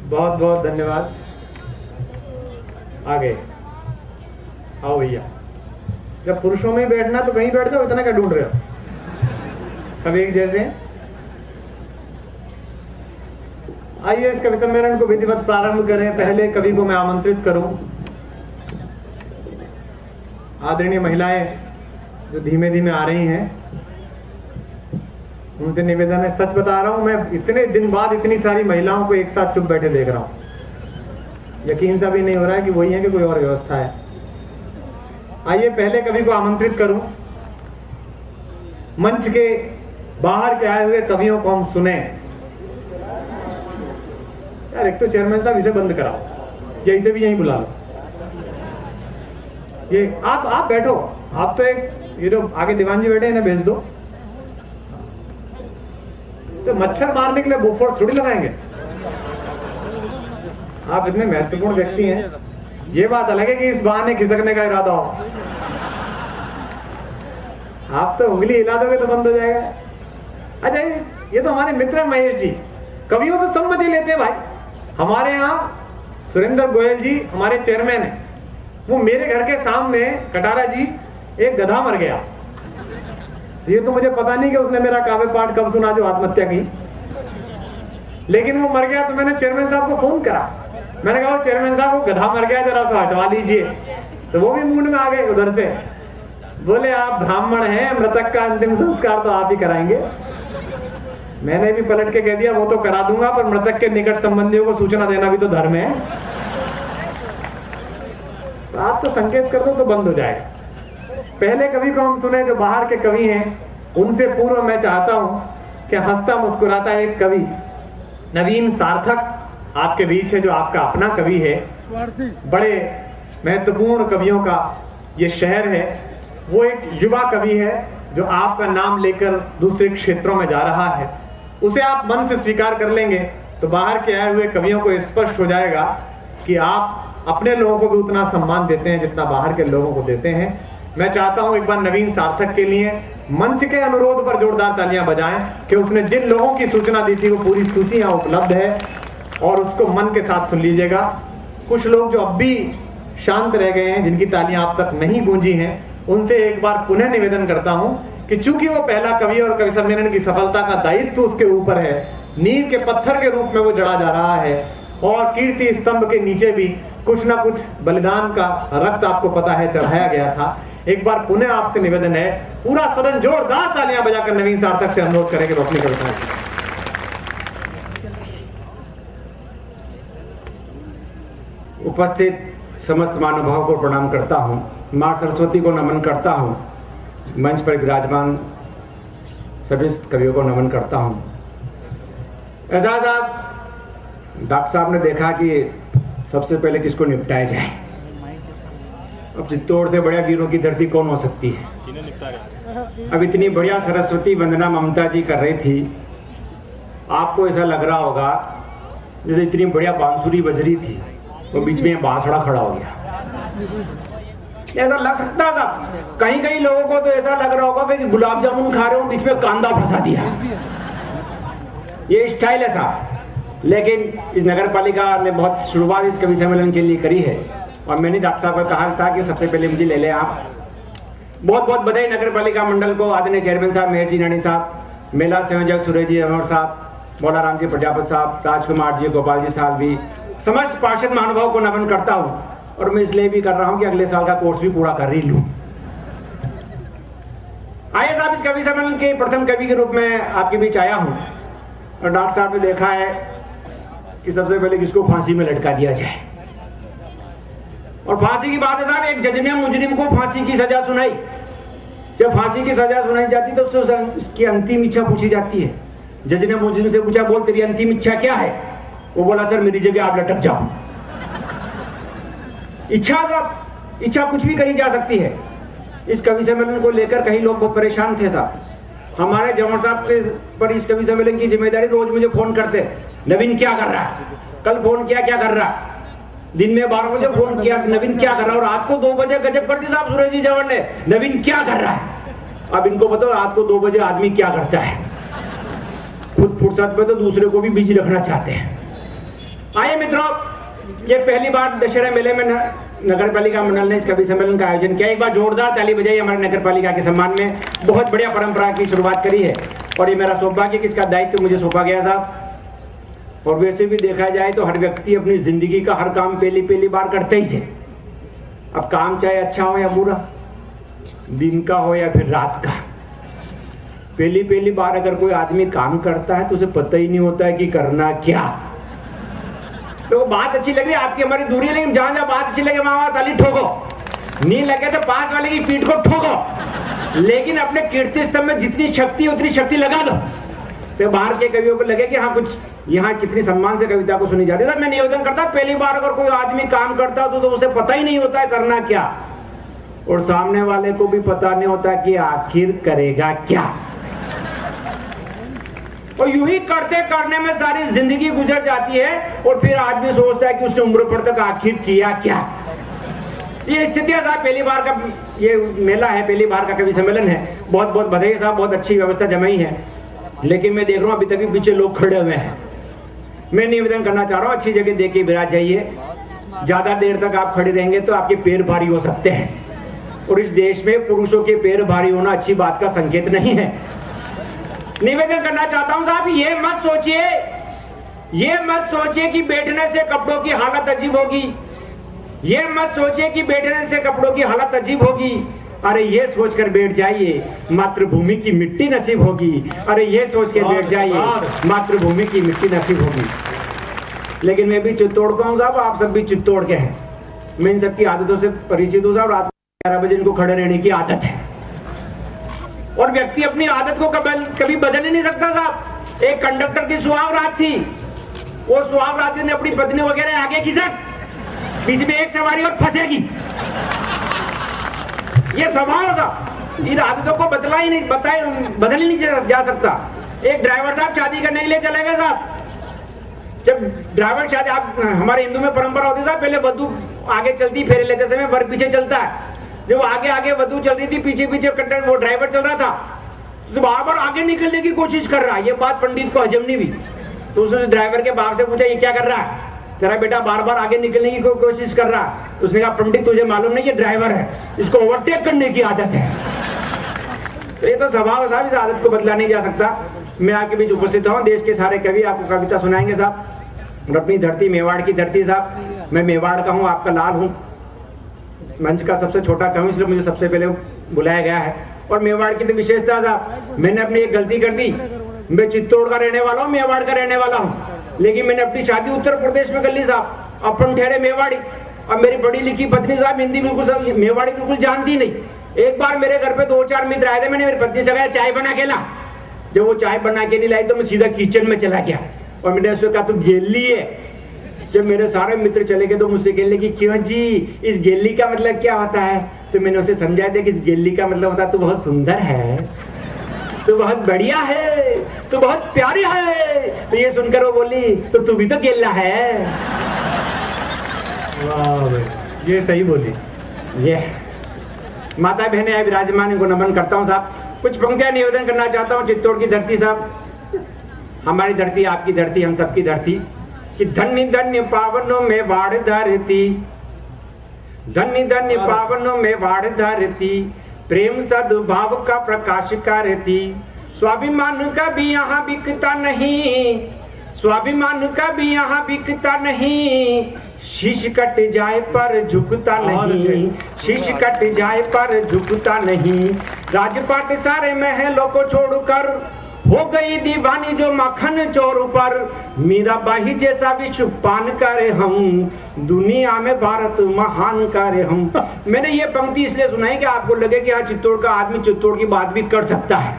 बहुत बहुत धन्यवाद। आ गए, आओ भैया। जब पुरुषों में बैठना तो कहीं बैठ जाओ, इतना क्या ढूंढ रहे हो? सब एक जैसे हैं। आइए इस कवि सम्मेलन को विधिवत प्रारंभ करें। पहले कवि को मैं आमंत्रित करूं। आदरणीय महिलाएं जो धीमे धीमे आ रही हैं, उनसे निवेदन है, सच बता रहा हूं, मैं इतने दिन बाद इतनी सारी महिलाओं को एक साथ चुप बैठे देख रहा हूं। यकीन सा भी नहीं हो रहा है कि वही है कि कोई और व्यवस्था है। आइए पहले कवि को आमंत्रित करूं। मंच के बाहर के आए हुए कवियों को हम सुने। यार एक तो चेयरमैन साहब इसे बंद कराओ, या इसे भी यहीं बुला लो। ये आप बैठो। आप तो एक ये जो आगे दीवान जी बैठे, इन्हें भेज दो। तो मच्छर मारने के लिए बुफोर्स थोड़ी लगाएंगे। आप इतने महत्वपूर्ण व्यक्ति हैं। ये बात अलग है कि इस बहाने खिसकने का इरादा हो। आप तो उंगली हिला दोगे तो बंद हो जाएगा। अच्छा ये तो हमारे मित्र महेश जी कवियों से सब मजे लेते हैं भाई। हमारे यहाँ सुरेंद्र गोयल जी हमारे चेयरमैन हैं। वो मेरे घर के सामने कटारा जी एक गधा मर गया। ये तो मुझे पता नहीं कि उसने मेरा काव्य पाठ कब सुना जो आत्महत्या की, लेकिन वो मर गया तो मैंने चेयरमैन साहब को फोन करा। मैंने कहा चेयरमैन साहब वो गधा मर गया, जरा सा हटवा लीजिए। तो वो भी मूड में आ गए उधर से। बोले आप ब्राह्मण हैं, मृतक का अंतिम संस्कार तो आप ही कराएंगे। मैंने भी पलट के कह दिया वो तो करा दूंगा, पर मृतक के निकट संबंधियों को सूचना देना भी तो धर्म है। तो आप तो संकेत कर दो तो बंद हो जाएगा। पहले कवि को हम सुने जो बाहर के कवि हैं। उनसे पूर्व मैं चाहता हूं कि हंसता मुस्कुराता एक कवि नवीन सार्थक आपके बीच है, जो आपका अपना कवि है। बड़े महत्वपूर्ण कवियों का ये शहर है। वो एक युवा कवि है जो आपका नाम लेकर दूसरे क्षेत्रों में जा रहा है। उसे आप मन से स्वीकार कर लेंगे तो बाहर के आए हुए कवियों को स्पष्ट हो जाएगा कि आप अपने लोगों को भी उतना सम्मान देते हैं जितना बाहर के लोगों को देते हैं। मैं चाहता हूं एक बार नवीन सार्थक के लिए मंच के अनुरोध पर जोरदार तालियां बजाएं कि उसने जिन लोगों की सूचना दी थी वो पूरी सूची यहां उपलब्ध है और उसको मन के साथ सुन लीजिएगा। कुछ लोग जो अब भी शांत रह गए हैं, जिनकी तालियां अब तक नहीं गूंजी हैं, उनसे एक बार पुनः निवेदन करता हूं कि चूंकि वो पहला कवि और कवि सम्मेलन की सफलता का दायित्व उसके ऊपर है, नींव के पत्थर के रूप में वो जड़ा जा रहा है और कीर्ति स्तंभ के नीचे भी कुछ ना कुछ बलिदान का रक्त आपको पता है चढ़ाया गया था। एक बार पुनः आपसे निवेदन है, पूरा सदन जोरदार तालियां बजाकर नवीन सार्थक से अनुरोध करें कि वो अपनी कविता। उपस्थित समस्त महानुभावों को प्रणाम करता हूं, मां सरस्वती को नमन करता हूं, मंच पर विराजमान सभी कवियों को नमन करता हूं। एजाज साहब, डॉक्टर साहब ने देखा कि सबसे पहले किसको निपटाया जाए। अब चित्तौड़ से बढ़िया वीरों की धरती कौन हो सकती है। अब इतनी बढ़िया सरस्वती वंदना ममता जी कर रही थी, आपको ऐसा लग रहा होगा जैसे इतनी बढ़िया बांसुरी बज रही थी तो बीच में बांसुड़ा खड़ा हो गया। ऐसा लग सकता था। कहीं कहीं लोगों को तो ऐसा लग रहा होगा कि गुलाब जामुन खा रहे हो, बीच में कांदा फंसा दिया। ये स्टाइल है साहब। लेकिन इस नगर पालिका ने बहुत शुरुआत इस कवि सम्मेलन के लिए करी है और मैंने डॉक्टर साहब को कहा था कि सबसे पहले मुझे ले लें आप। बहुत बहुत बधाई नगर पालिका मंडल को, आदरणीय चेयरमैन साहब महेश जी नानी साहब, मेला संयोजक सुरेश जी अनवर साहब, मौला राम जी प्रजापत साहब, राजकुमार जी, गोपाल जी साहब भी, समस्त पार्षद महानुभाव को नमन करता हूँ। और मैं इसलिए भी कर रहा हूँ कि अगले साल का कोर्स भी पूरा कर ही लूं। आइए साहब, इस कवि सम्मेलन के प्रथम कवि के रूप में आपके बीच आया हूँ और डॉक्टर साहब ने देखा है कि सबसे पहले किसको फांसी में लटका दिया जाए। और फांसी की बात है साहब, एक जज ने मुजरिम को फांसी की सजा सुनाई। जब फांसी की सजा सुनाई जाती तो उसकी अंतिम इच्छा पूछी जाती है। जज ने मुजरिम से पूछा, बोल तेरी अंतिम इच्छा क्या है? वो बोला, सर मेरी जगह आप लटक जाओ। इच्छा कुछ भी कही जा सकती है। इस कवि सम्मेलन को लेकर कई लोग बहुत परेशान थे साहब। हमारे जवान साहब के पर इस कवि सम्मेलन की जिम्मेदारी, रोज मुझे फोन करते, नवीन क्या कर रहा है, कल फोन किया क्या कर रहा है, दिन में 12 बजे फोन किया नवीन क्या कर रहा है, और रात को 2 बजे गजब कर दी साहब सूरज जी जवान ने, नवीन क्या कर रहा है। अब इनको बताओ रात को 2 बजे आदमी क्या करता है। फुर्सत में तो दूसरे को भी बिजी रखना चाहते हैं। आइए मित्रों, ये पहली बार दशहरा मेले में नगर पालिका मंडल ने इस कवि सम्मेलन का आयोजन किया। एक बार जोरदार ताली बजाइए हमारे नगर पालिका के सम्मान में। बहुत बढ़िया परंपरा की शुरुआत करी है और ये मेरा सौभाग्य कि इसका दायित्व मुझे सौंपा गया था। और वैसे भी देखा जाए तो हर व्यक्ति अपनी जिंदगी का हर काम पहली बार करते ही थे। अब काम चाहे अच्छा हो या बुरा, दिन का हो या फिर रात का, पहली बार अगर कोई आदमी काम करता है तो उसे पता ही नहीं होता है कि करना क्या। तो बात अच्छी लगी आपकी हमारी दूरी, लेकिन जहां जहां बात अच्छी लगे वहां ताली ठोको, नहीं लगे तो पास वाले की पीठ को ठोको, लेकिन अपने कीर्ति स्तंभ में जितनी शक्ति उतनी शक्ति लगा दो। तो बाहर के कवियों को लगे कि हाँ कुछ यहाँ कितनी सम्मान से कविता को सुनी जाती है। मैं निवेदन करता पहली बार अगर कोई आदमी काम करता तो उसे पता ही नहीं होता है करना क्या, और सामने वाले को भी पता नहीं होता कि आखिर करेगा क्या। और यूं ही करने में सारी जिंदगी गुजर जाती है और फिर आदमी सोचता है कि उसने उम्र भर तक आखिर किया क्या। ये स्थिति है साहब, पहली बार का ये मेला है, पहली बार का कवि सम्मेलन है। बहुत बहुत बधाई साहब, बहुत अच्छी व्यवस्था जमाई है। लेकिन मैं देख रहा हूं अभी तक भी पीछे लोग खड़े हुए हैं। मैं निवेदन करना चाह रहा हूं अच्छी जगह देख के विराज जाइए। ज्यादा देर तक आप खड़े रहेंगे तो आपके पैर भारी हो सकते हैं, और इस देश में पुरुषों के पैर भारी होना अच्छी बात का संकेत नहीं है। निवेदन करना चाहता हूं साहब, ये मत सोचिए कि बैठने से कपड़ों की हालत अजीब होगी। ये मत सोचिए कि बैठने से कपड़ों की हालत अजीब होगी। अरे ये सोचकर बैठ जाइए मातृभूमि की मिट्टी नसीब होगी। अरे ये सोच के बैठ जाइए मातृभूमि की मिट्टी नसीब होगी। लेकिन मैं भी चित्तौड़ का हूं साहब, आप सब भी चित्तौड़ के हैं। मैं इन सबकी आदतों से परिचित हूं साहब। रात 11 बजे इनको खड़े रहने की आदत है, और व्यक्ति अपनी आदत को कभी बदल ही नहीं सकता साहब। एक कंडक्टर की सुहाव रात थी, वो सुहाव रात ने अपनी पत्नी वगैरह आगे खिसक, बीच में एक सवारी और फंसेगी। ये स्वभाव था, इन आदतों को बदल ही नहीं जा सकता। एक ड्राइवर साहब शादी करने के लिए चले गए साहब। जब ड्राइवर शादी, आप हमारे हिंदू में परंपरा होती है, पहले वधू आगे चलती फेरे लेते समय वर पीछे चलता है। जब आगे वधू चल रही थी, पीछे कंडक्टर वो ड्राइवर चल रहा था, तो बार बार आगे निकलने की कोशिश कर रहा है। ये बात पंडित को हजम नहीं हुई, तो उसने ड्राइवर के बाप से पूछा ये क्या कर रहा है? तेरा बेटा बार बार आगे निकलने की कोशिश कर रहा है। तो उसने कहा पंडित तुझे मालूम नहीं ये ड्राइवर है, इसको ओवरटेक करने की आदत है। तो ये तो स्वभाव था, इस आदत को बदला नहीं जा सकता। मैं आपके बीच उपस्थित हूँ, देश के सारे कवि आपको कविता सुनाएंगे साहब। और अपनी धरती मेवाड़ की धरती साहब, मैं मेवाड़ का हूँ, आपका लाल हूँ, मंच का सबसे छोटा कवि, इसलिए मुझे सबसे पहले बुलाया गया है। और मेवाड़ की तो विशेषता साहब, मैंने अपनी एक गलती कर दी। मैं चित्तौड़ का रहने वाला हूँ, मेवाड़ का रहने वाला हूँ, लेकिन मैंने अपनी शादी उत्तर प्रदेश में कर ली साहब। अपन ठहरे मेवाड़ी। अब मेरी पढ़ी लिखी पत्नी साहब हिंदी बिल्कुल मेवाड़ी बिल्कुल जानती नहीं। एक बार मेरे घर पे 2-4 मित्र आए थे, मैंने मेरी पत्नी से कहा चाय बना के ला। जब वो चाय बना के नहीं लाई तो मैं सीधा किचन में चला गया और मैंने उससे कहा तू गेली है। जब मेरे सारे मित्र चले गए तो मुझसे गेली की क्यों जी, इस गेली का मतलब क्या होता है? तो मैंने उसे समझाया था कि इस गेली का मतलब होता है तू बहुत सुंदर है, तू बहुत बढ़िया है, तू बहुत प्यारी है। तो ये सुनकर वो बोली तो तू भी तो गेला है। वाह, ये सही बोली। ये माता बहने आए विराजमान, इनको नमन करता हूँ साहब। कुछ पंक्तियां निवेदन करना चाहता हूँ। चित्तौड़ की धरती साहब, हमारी धरती, आपकी धरती, हम सबकी धरती, कि धन्य धन्य पावनों में वाड़ धरती, धन्य धन्य पावनों में वाड़ धरती, प्रेम सद्भाव का प्रकाश करती। स्वाभिमान का भी यहाँ बिकता नहीं, स्वाभिमान का भी यहाँ बिकता नहीं, शीश कट जाए पर झुकता नहीं, शीश कट जाए पर झुकता नहीं। राजपाट सारे महलों को छोड़कर हो गई दीवानी जो मक्खन चोर पर, मीराबाई जैसा विश्व पान करे हम, दुनिया में भारत महान करे हम। मैंने ये पंक्ति इसलिए सुनाई कि आपको लगे कि हाँ चित्तौड़ का आदमी चित्तौड़ की बात भी कर सकता है,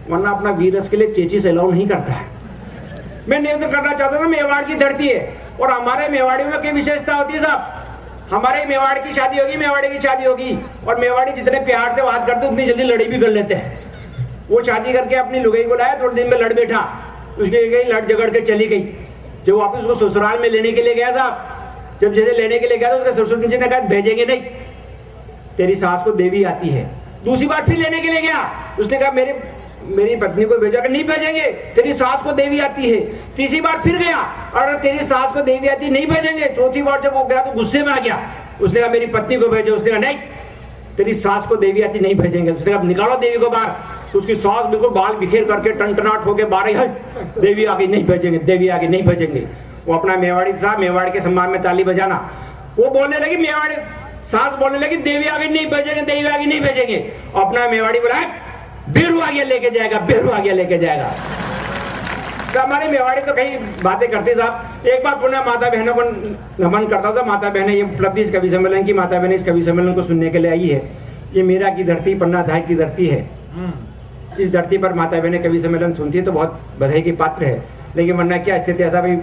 वरना अपना वीरस के लिए चेची से अलाउ नहीं करता है। मैं निवेदन करना चाहता हूँ, मेवाड़ की धरती है और हमारे मेवाड़ियों में क्या विशेषता होती है साहब। हमारे मेवाड़ की शादी होगी, मेवाड़ी की शादी होगी, और मेवाड़ी जितने प्यार से बात करते उतनी जल्दी लड़ी भी कर लेते हैं। वो शादी करके अपनी लुगाई को लाया, थोड़े दिन में लड़ बैठा, उसके गई लड़ झगड़ के चली गई। जब वापस उसको ससुराल में लेने के लिए गया था, जब जैसे लेने के लिए गया था उसके ससुर जी ने कहा भेजेंगे नहीं, तेरी सास को देवी आती है। दूसरी बार फिर लेने के लिए गया, उसने कहा मेरे मेरी पत्नी को भेजा कि नहीं भेजेंगे, तेरी सास को देवी आती है। तीसरी बार फिर गया और तेरी सास को देवी आती नहीं भेजेंगे। चौथी बार जब वो गया तो गुस्से में आ गया, उसने कहा मेरी पत्नी को भेजो। उसने कहा नहीं, तेरी सास को देवी आती नहीं भेजेंगे। उसने कहा निकालो देवी को बाहर। तो उसकी सास बिल्कुल बाल बिखेर करके टनटनाट होकर बाहर आई, देवी आगे नहीं भेजेंगे, देवी आगे नहीं भेजेंगे। वो अपना मेवाड़ी था, मेवाड़ के सम्मान में ताली बजाना, वो बोलने लगी, मेवाड़ी सास बोलने लगी देवी आगे नहीं भेजेंगे, देवी आगे नहीं भेजेंगे। अपना मेवाड़ी बोला बिरु आगे लेके जाएगा, बिरु आगे लेके जाएगा। तो हमारे मेवाड़ी तो कई बातें करते साहब। एक बार पुनः माता बहनों को नमन करता था। माता बहनें ये उपलब्धि इस कवि सम्मेलन की, माता बहनें इस कवि सम्मेलन को सुनने के लिए आई है। ये मीरा की धरती, पन्ना धाय की धरती है। इस धरती पर माता बहनें कवि सम्मेलन सुनती है तो बहुत बधाई की पात्र है। लेकिन वरना क्या स्थिति, ऐसा भाई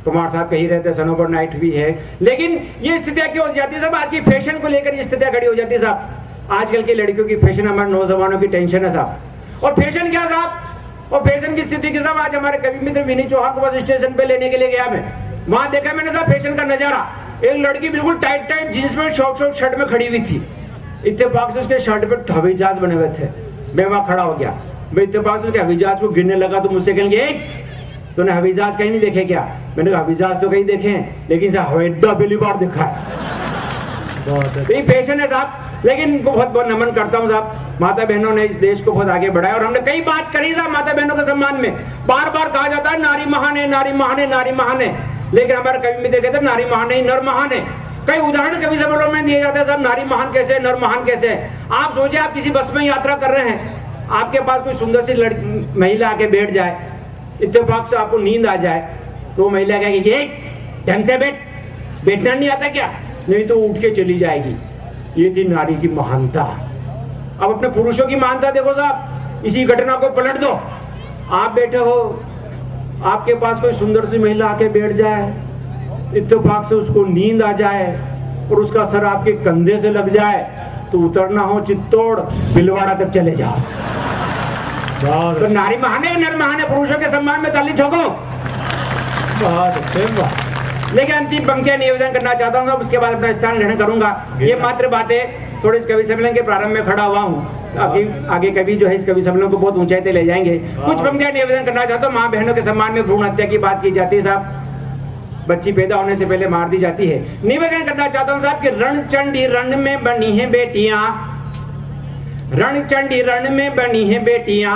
कुमार साहब कही रहते सनोबर नाइट भी है, लेकिन ये स्थितियां क्यों हो जाती है साहब? आज की फैशन को लेकर ये स्थितियां खड़ी हो जाती है साहब। आजकल की लड़कियों की फैशन हमारे नौजवानों की टेंशन है साहब। और फैशन क्या साहब, और फैशन की स्थिति के साहब, आज हमारे कवि मित्र विनी चौहान को बस स्टेशन पे लेने के लिए गया मैं, वहां देखा मैंने साहब फैशन का नजारा। एक लड़की बिल्कुल टाइट टाइट जींस में शॉर्ट शर्ट में खड़ी हुई थी। इत्तेफाक से उसके शर्ट पे हवाई जहाज बने हुए थे। मैं वहां खड़ा हो गया, मैं इत्तेफाक से उसके हवाई जहाज को गिरने लगा तो मुझसे कहेंगे तूने हवाई जहाज कहीं नहीं देखे क्या? मैंने कहा हवाई जहाज तो कहीं देखे हैं, लेकिन हवाई अड्डा पहली बार देखा है। तो ये फैशन है साहब। लेकिन इनको बहुत बहुत नमन करता हूँ साहब। माता बहनों ने इस देश को बहुत आगे बढ़ाया और हमने कई बात करी साहब माता बहनों के सम्मान में। बार बार कहा जाता है नारी महान है, नारी महान है, नारी महान है, लेकिन हमारे कवि मित्र कहते हैं नारी महान है, नर महान है। कई उदाहरण कवि सम्मेलन में दिए जाते हैं साहब, नारी महान कैसे है, नर महान कैसे है। आप सोचिए, आप किसी बस में यात्रा कर रहे हैं, आपके पास कोई सुंदर सी लड़की महिला आके बैठ जाए, इत्तेफाक से आपको नींद आ जाए, तो महिला कहेगी ढंग से बैठ, बैठना नहीं आता क्या? नहीं तो उठ के चली जाएगी। ये थी नारी की महानता। अब अपने पुरुषों की महानता देखो साहब, इसी घटना को पलट दो। आप बैठे हो, आपके पास कोई सुंदर सी महिला आके बैठ जाए, इत्तेफाक से उसको नींद आ जाए और उसका सर आपके कंधे से लग जाए, तो उतरना हो चित्तौड़ बिलवाड़ा तक चले जाओ। तो नारी महान है, नर महान है, पुरुषों के सम्मान में ताली ठोको। लेकिन अंतिम पंक्तियां निवेदन करना चाहता हूँ, उसके बाद अपना स्थान ग्रहण करूंगा। ये मात्र बातें थोड़ी इस कवि सम्मेलन के प्रारंभ में खड़ा हुआ हूँ, आगे कवि जो है इस कवि सम्मेलन को बहुत ऊंचाई पे ले जाएंगे। कुछ पंक्तियां निवेदन करना चाहता हूँ। माँ बहनों के सम्मान में भ्रूण हत्या की बात की जाती है साहब, बच्ची पैदा होने से पहले मार दी जाती है। निवेदन करना चाहता हूँ साहब कि रणचंडी रण में बनी है बेटियां, रणचंडी रण में बनी है बेटियां,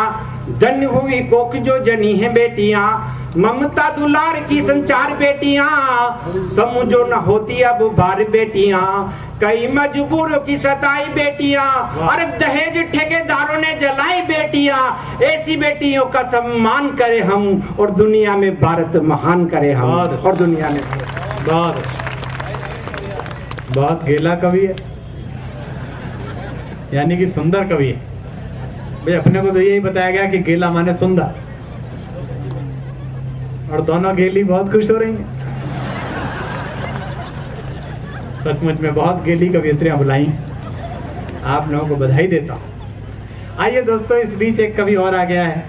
धन्य हुई कोख जो जनी है बेटियां, ममता दुलार की संचार बेटियां, समझो न होती अब भार बेटियां, कई मजबूरों की सताई बेटियां, अरे दहेज ठेकेदारों ने जलाई बेटियां, ऐसी बेटियों का सम्मान करें हम और दुनिया में भारत महान करें हम और दुनिया में। बहुत गेला कवि है, यानी कि सुंदर कवि है भाई। अपने को तो यही बताया गया कि गेला माने सुंदर, और दोनों गेली बहुत खुश हो रही हैं। सचमुच में बहुत गेली कवियत्रियां बुलाई, आप लोगों को बधाई देता हूं। आइए दोस्तों, इस बीच एक कवि और आ गया है,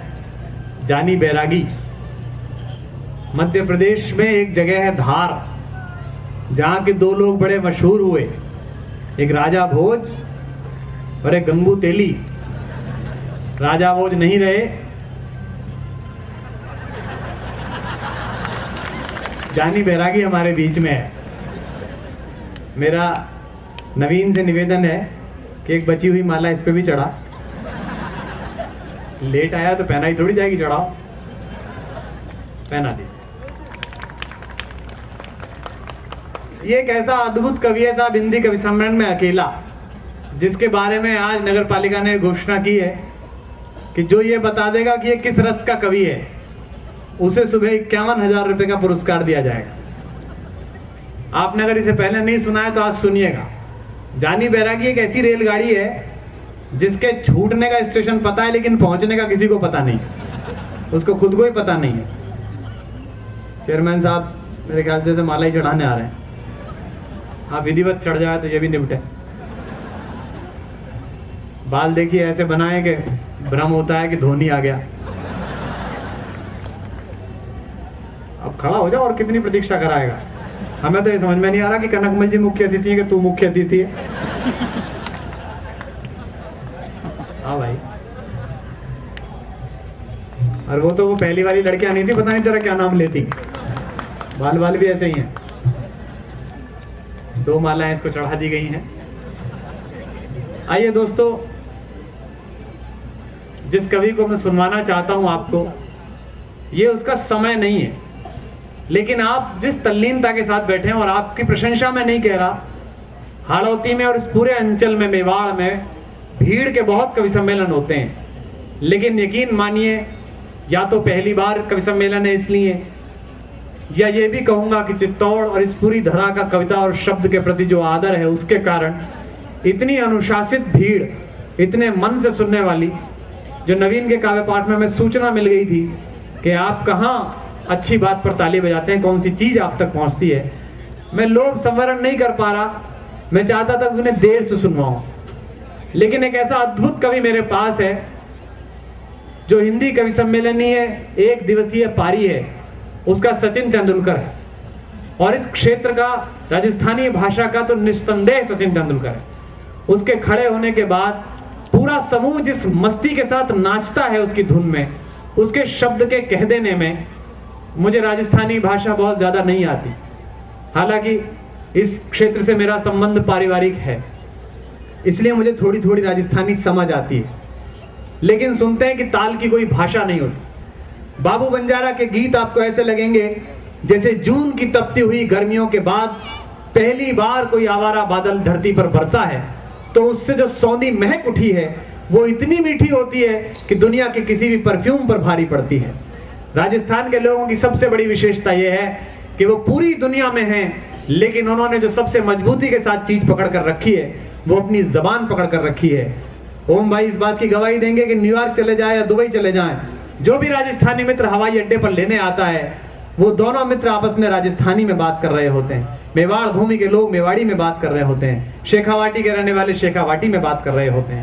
जानी बैरागी। मध्य प्रदेश में एक जगह है धार, जहां के दो लोग बड़े मशहूर हुए, एक राजा भोज और एक गंगू तेली। राजा भोज नहीं रहे, जानी बैरागी हमारे बीच में है। मेरा नवीन से निवेदन है कि एक बची हुई माला इस पे भी चढ़ा। लेट आया तो पहना ही थोड़ी जाएगी, चढ़ाओ, पहना दी। ये एक ऐसा अद्भुत कवि है साहब हिंदी कवि सम्मेलन में अकेला, जिसके बारे में आज नगर पालिका ने घोषणा की है कि जो ये बता देगा कि ये किस रस का कवि है, उसे सुबह 51,000 रुपए का पुरस्कार दिया जाएगा। आपने अगर इसे पहले नहीं सुना है तो आज सुनिएगा। जानी बैरागी एक ऐसी रेलगाड़ी है जिसके छूटने का स्टेशन पता है, लेकिन पहुंचने का किसी को पता नहीं, उसको खुद को ही पता नहीं है। चेयरमैन साहब मेरे ख्याल से माला ही चढ़ाने आ रहे हैं, आप विधिवत चढ़ जाए तो ये भी निपटे। बाल देखिए ऐसे बनाए कि भ्रम होता है कि धोनी आ गया। अब खड़ा हो जाओ, और कितनी प्रतीक्षा कराएगा? हमें तो ये समझ में नहीं आ रहा कि कनकमल जी मुख्य अतिथि है कि तू मुख्य अतिथि है। हाँ भाई, और वो तो वो पहली वाली लड़कियां नहीं थी, पता नहीं तेरा क्या नाम लेती। बाल बाल भी ऐसे ही हैं। 2 मालाएं इसको चढ़ा दी गई हैं। आइए दोस्तों, जिस कवि को मैं सुनवाना चाहता हूं आपको, ये उसका समय नहीं है, लेकिन आप जिस तल्लीनता के साथ बैठे हैं, और आपकी प्रशंसा मैं नहीं कह रहा, हाड़ौती में और इस पूरे अंचल में, मेवाड़ में भीड़ के बहुत कवि सम्मेलन होते हैं, लेकिन यकीन मानिए, या तो पहली बार कवि सम्मेलन है इसलिए, या ये भी कहूंगा कि चित्तौड़ और इस पूरी धरा का कविता और शब्द के प्रति जो आदर है उसके कारण इतनी अनुशासित भीड़, इतने मन से सुनने वाली, जो नवीन के काव्य पाठ में हमें सूचना मिल गई थी कि आप कहाँ अच्छी बात पर ताली बजाते हैं, कौन सी चीज आप तक पहुंचती है। मैं लोभ संवरण नहीं कर पा रहा, मैं चाहता था कि उन्हें देर से सुनवाऊं, लेकिन एक ऐसा अद्भुत कवि मेरे पास है जो हिंदी कवि सम्मेलनी है, 1 दिवसीय पारी है, उसका सचिन तेंदुलकर है, और इस क्षेत्र का राजस्थानी भाषा का तो निस्संदेह सचिन तेंदुलकर है। उसके खड़े होने के बाद पूरा समूह जिस मस्ती के साथ नाचता है उसकी धुन में, उसके शब्द के कह देने में, मुझे राजस्थानी भाषा बहुत ज्यादा नहीं आती, हालांकि इस क्षेत्र से मेरा संबंध पारिवारिक है, इसलिए मुझे थोड़ी थोड़ी राजस्थानी समझ आती है। लेकिन सुनते हैं कि ताल की कोई भाषा नहीं होती। बाबू बंजारा के गीत आपको ऐसे लगेंगे जैसे जून की तपती हुई गर्मियों के बाद पहली बार कोई आवारा बादल धरती पर बरसा है, तो उससे जो सौंधी महक उठी है वो इतनी मीठी होती है कि दुनिया के किसी भी परफ्यूम पर भारी पड़ती है। राजस्थान के लोगों की सबसे बड़ी विशेषता यह है कि वो पूरी दुनिया में हैं, लेकिन उन्होंने जो सबसे मजबूती के साथ चीज पकड़ कर रखी है वो अपनी जबान पकड़ कर रखी है। ओम भाई इस बात की गवाही देंगे कि न्यूयॉर्क चले जाए या दुबई चले जाएं, जो भी राजस्थानी मित्र हवाई अड्डे पर लेने आता है, वो दोनों मित्र आपस में राजस्थानी में बात कर रहे होते हैं। मेवाड़ भूमि के लोग मेवाड़ी में बात कर रहे होते हैं, शेखावाटी के रहने वाले शेखावाटी में बात कर रहे होते हैं।